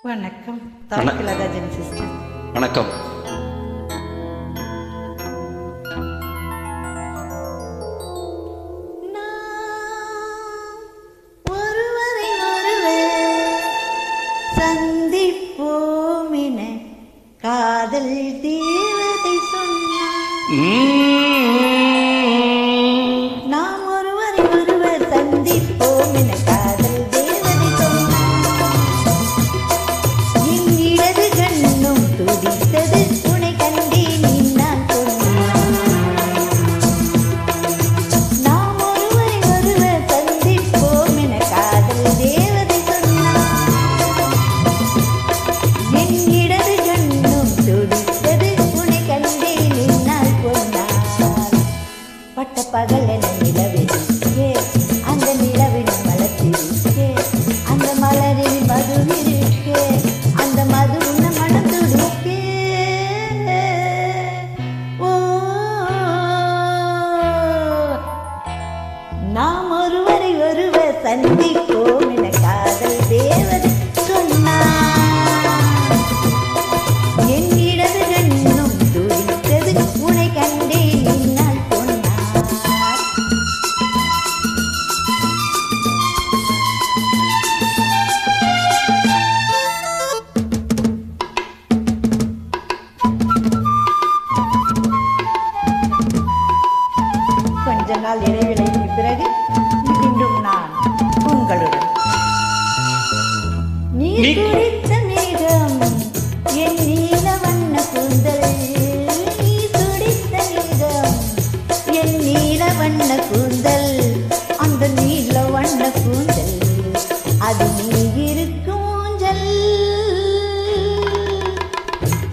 வணக்கம். தாய்க்கிழதா gen sister. வணக்கம். ஒருவரை ஒருவர் சந்திப்போமென காதல் தேவதை சொன்னார். நாம் ஒருவரை ஒருவர் சந்திப்போம் என காதல் தேவதை சொன்னார். என் இடது கண்ணும் துடித்தது உனை கண்டேன் நான் சொன்னார். நாம் ஒருவரை ஒருவர் சந்திப்போம் என காதல் தேவதை சொன்னார். என் இடது கண்ணும் துடித்தது உனை கண்டேன் நான் சொன்னார். பட்ட பகல் என நிலவிருக்கே, அந்த நிலவின் மலத்திருக்கே, அந்த மலரில் மதுவிருக்கே, அந்த மது உன்ன மனத்துடுக்கே. ஓ, நாம் ஒருவரை ஒருவர் சந்திப்போம் என காதல் தேவதை சொன்னார். என் இடது கண்ணும் துடித்தது உனை கண்டேன் நான் சொன்னார். கொஞ்ச நாள் இடைவேளைக்கு பிறகு மீண்டும் நான் உங்களுடன். நீர் துடித்த மேகம் என் நீல வண்ண கூந்தல், நீர் துடித்த மேகம் என் நீல வண்ண கூந்தல், அந்த நீல வண்ண கூந்தல் அது நீ இருக்கும் ஊஞ்சல்.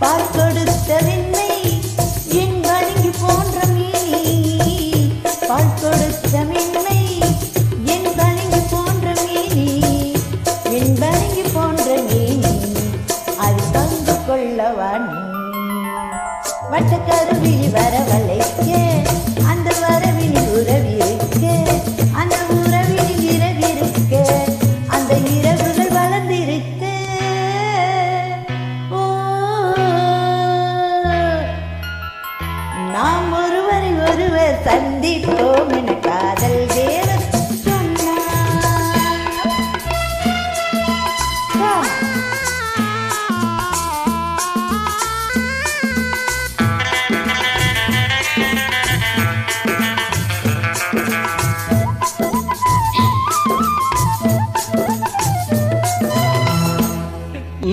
பால் கொடுத்த வெண்ணை என் வழங்கி போன்ற மீனி, பால் கொடுத்த வெண்ணை என் வழங்கி போன்ற மீனி, என் வழங்கி போன்ற மீனி அது பங்கு கொள்ளவா நீ. வட்டக்கருவிழி வரவழைக்க, அந்த வரவினில் உறவிருக்க, அந்த உறவினில் இரவிருக்க, அந்த இரவுகள் வளர்ந்திருக்க. ஓ, நாம் ஒருவரை ஒருவர் சந்திப்போம் என காதல் தேவன் சொன்னார்.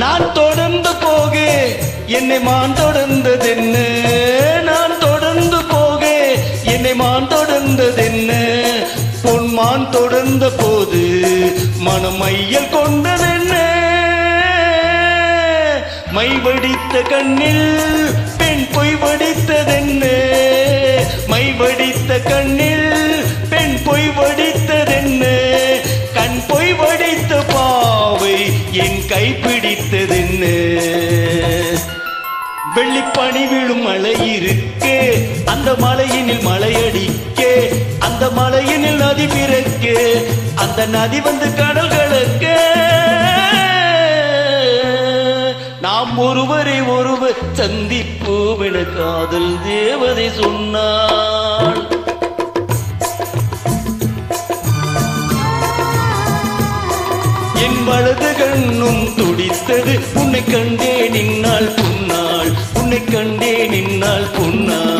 நான் தொடர்ந்து போக என்னை மான் தொடர்ந்ததென்ன, நான் தொடர்ந்து போக என்னை மான் தொடர்ந்ததென்ன, பொன்மான் தொடர்ந்த போது மனம் மையல் கொண்டதென்ன, மை வடித்த கண்ணில் பெண் பொய் வடித்ததென்ன, மை வடித்த கண்ணில் பெண் பொய் வடித்ததென்ன, கண் பொய் வடித்த பாவை என் கை பிடித்ததென்ன, வெள்ளிப்பனி விழும் மலை இருக்கே, அந்த மலையினில் மலையடிக்கே, அந்த மலையினில் நதி பிறக்கே, அந்த நதி வந்து கடல் கலக்க. நாம் ஒருவரை ஒருவர் சந்திப்போம் என காதல் தேவதை சொன்னாள். என் வலது கண்ணும் துடித்தது உன்னை கண்டே நின்னால் பொன்னாள், உன்னை கண்டே நின்னால் பொன்னாள்.